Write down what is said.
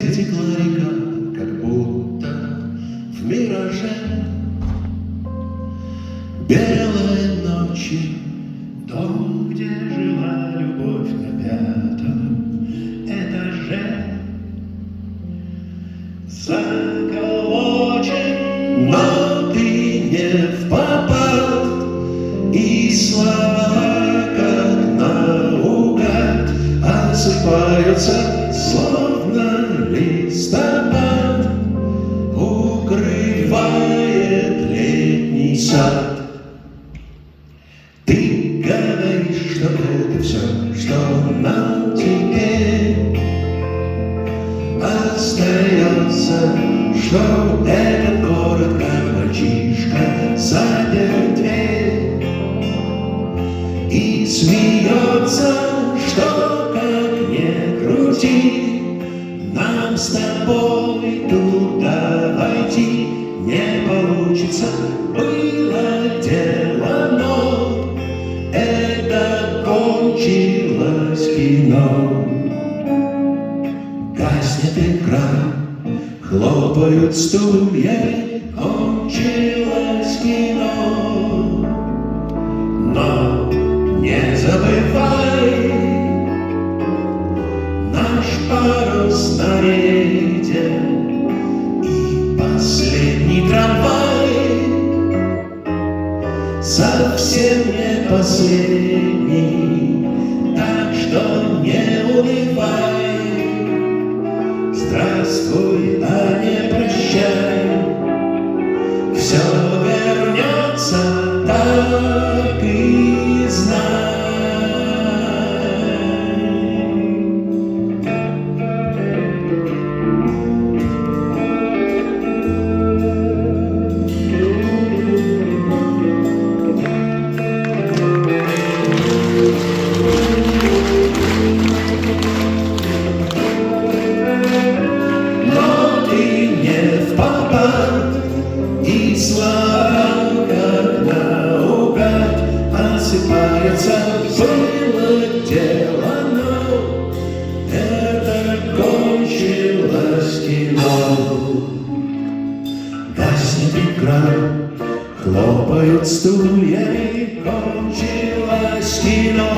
где текла река, как будто в мираже. Белые ночи, дом, где жила любовь на 5-м этаже. Заколочен, но ты не впопад, и слова, как наугад, осыпаются, словно листопад, укрывает летний сад. Ты говоришь, что это все, что нам теперь остается, что этот город, как мальчишка, запер дверь и смеется, что как ни крути, нам с тобой туда войти не получится. Было дело, но это кончилось кино. Гаснет экран, хлопают стулья, кончилось кино. Но не забывай, наш парус на рейде и последний трамвай совсем не последний, так что не унывай. Здравствуй, а не прощай, все вернется, так и знай. И слова, как наугад, осыпаются. Было дело, но это кончилось кино. Гаснет экран, хлопают стулья, и кончилось кино.